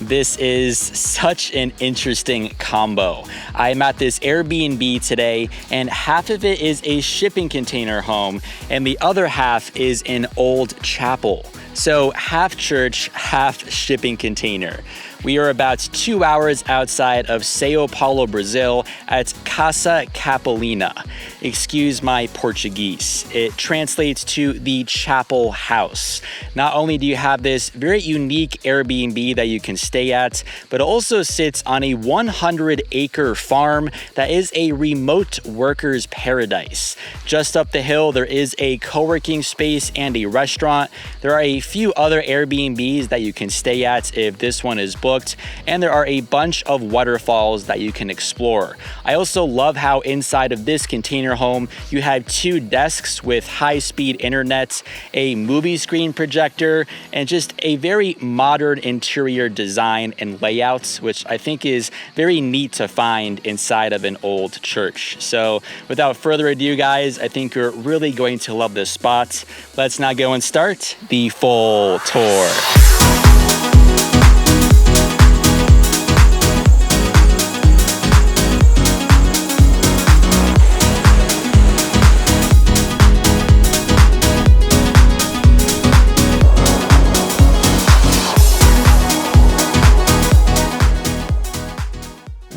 This is such an interesting combo. I'm at this Airbnb today, and half of it is a shipping container home, and the other half is an old chapel. So half church, half shipping container. We are about 2 hours outside of Sao Paulo, Brazil at Casa Capelina. Excuse my Portuguese. It translates to the chapel house. Not only do you have this very unique Airbnb that you can stay at, but it also sits on a 100-acre farm that is a remote worker's paradise. Just up the hill, there is a co-working space and a restaurant. There are a few other Airbnbs that you can stay at if this one is booked, and there are a bunch of waterfalls that you can explore. I also love how inside of this container home, you have 2 desks with high-speed internet, a movie screen projector, and just a very modern interior design and layout, which I think is very neat to find inside of an old church. So without further ado, guys, I think you're really going to love this spot. Let's now go and start the full tour.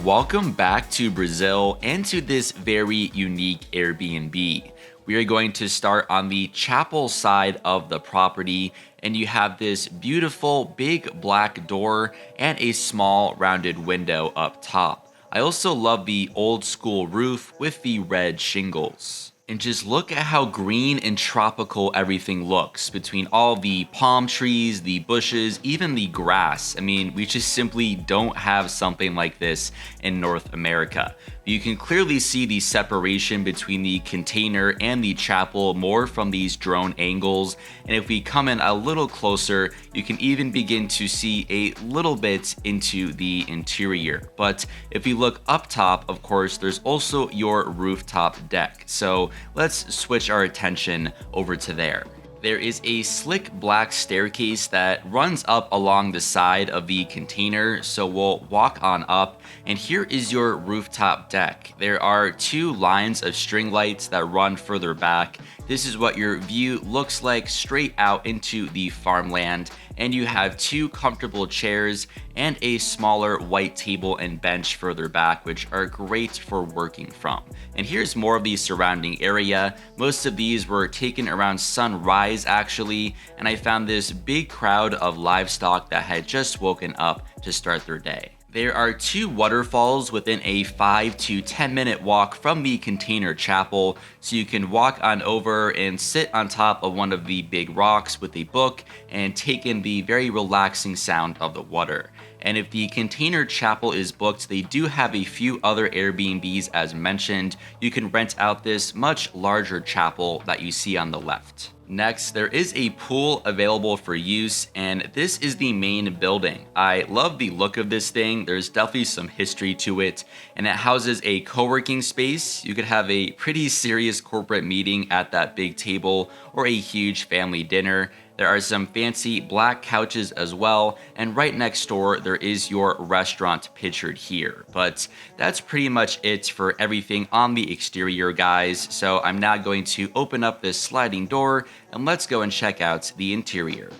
Welcome back to Brazil and to this very unique Airbnb. We are going to start on the chapel side of the property, and you have this beautiful big black door and a small rounded window up top. I also love the old school roof with the red shingles. And just look at how green and tropical everything looks between all the palm trees, the bushes, even the grass. I mean, we just simply don't have something like this in North America. You can clearly see the separation between the container and the chapel more from these drone angles. And if we come in a little closer, you can even begin to see a little bit into the interior. But if we look up top, of course, there's also your rooftop deck. So let's switch our attention over to there. There is a slick black staircase that runs up along the side of the container, so we'll walk on up, and here is your rooftop deck. There are 2 lines of string lights that run further back. This is what your view looks like straight out into the farmland, and you have 2 comfortable chairs and a smaller white table and bench further back, which are great for working from. And here's more of the surrounding area. Most of these were taken around sunrise actually, and I found this big crowd of livestock that had just woken up to start their day. There are 2 waterfalls within a 5 to 10 minute walk from the container chapel, so you can walk on over and sit on top of one of the big rocks with a book and take in the very relaxing sound of the water. And if the container chapel is booked, they do have a few other Airbnbs as mentioned. You can rent out this much larger chapel that you see on the left. Next, there is a pool available for use, and this is the main building. I love the look of this thing. There's definitely some history to it, and it houses a co-working space. You could have a pretty serious corporate meeting at that big table or a huge family dinner. There are some fancy black couches as well, and right next door there is your restaurant pictured here. But that's pretty much it for everything on the exterior, guys. So I'm now going to open up this sliding door and let's go and check out the interior.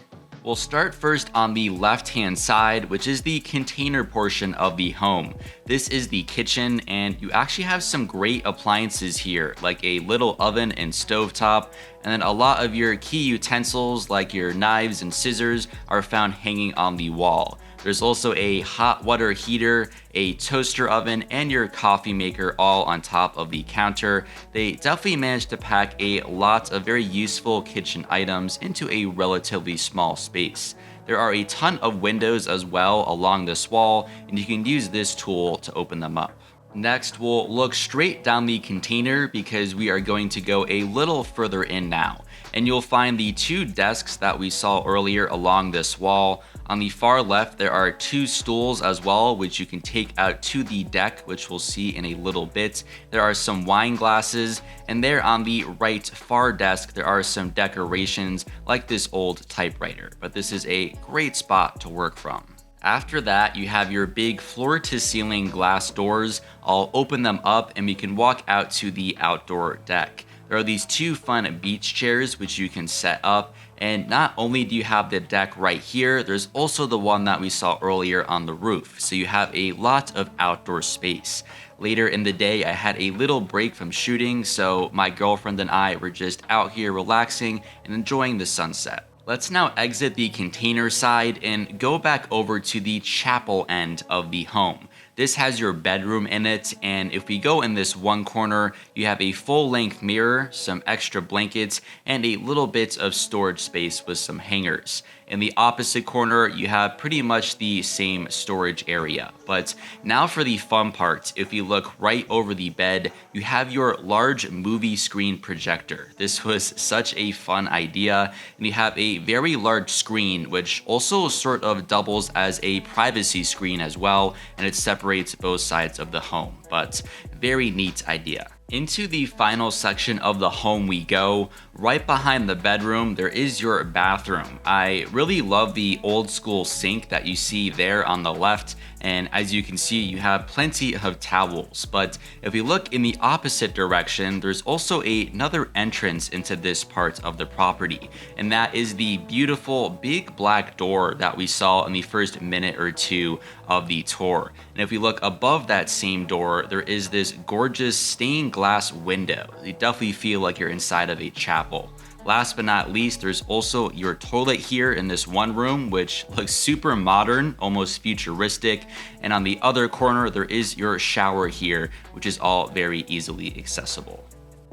We'll start first on the left-hand side, which is the container portion of the home. This is the kitchen, and you actually have some great appliances here, like a little oven and stovetop, and then a lot of your key utensils, like your knives and scissors, are found hanging on the wall. There's also a hot water heater, a toaster oven, and your coffee maker all on top of the counter. They definitely managed to pack a lot of very useful kitchen items into a relatively small space. There are a ton of windows as well along this wall, and you can use this tool to open them up. Next, we'll look straight down the container because we are going to go a little further in now. And you'll find the 2 desks that we saw earlier along this wall. On the far left, there are 2 stools as well, which you can take out to the deck, which we'll see in a little bit. There are some wine glasses, and there on the right far desk, there are some decorations like this old typewriter. But this is a great spot to work from. After that, you have your big floor to ceiling glass doors. I'll open them up and we can walk out to the outdoor deck. There are these two fun beach chairs which you can set up. And not only do you have the deck right here, there's also the one that we saw earlier on the roof. So you have a lot of outdoor space. Later in the day, I had a little break from shooting, so my girlfriend and I were just out here relaxing and enjoying the sunset. Let's now exit the container side and go back over to the chapel end of the home. This has your bedroom in it, and if we go in this one corner, you have a full-length mirror, some extra blankets, and a little bit of storage space with some hangers. In the opposite corner, you have pretty much the same storage area. But now for the fun part, if you look right over the bed, you have your large movie screen projector. This was such a fun idea, and you have a very large screen, which also sort of doubles as a privacy screen as well, and it separates both sides of the home. But very neat idea. Into the final section of the home we go. Right behind the bedroom, there is your bathroom. I really love the old school sink that you see there on the left. And as you can see, you have plenty of towels. But if we look in the opposite direction, there's also another entrance into this part of the property. And that is the beautiful big black door that we saw in the first minute or two of the tour. And if we look above that same door, there is this gorgeous stained glass window. You definitely feel like you're inside of a chapel. Last but not least, there's also your toilet here in this one room, which looks super modern, almost futuristic. And on the other corner, there is your shower here, which is all very easily accessible.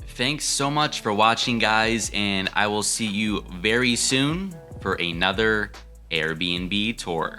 Thanks so much for watching, guys, and I will see you very soon for another Airbnb tour.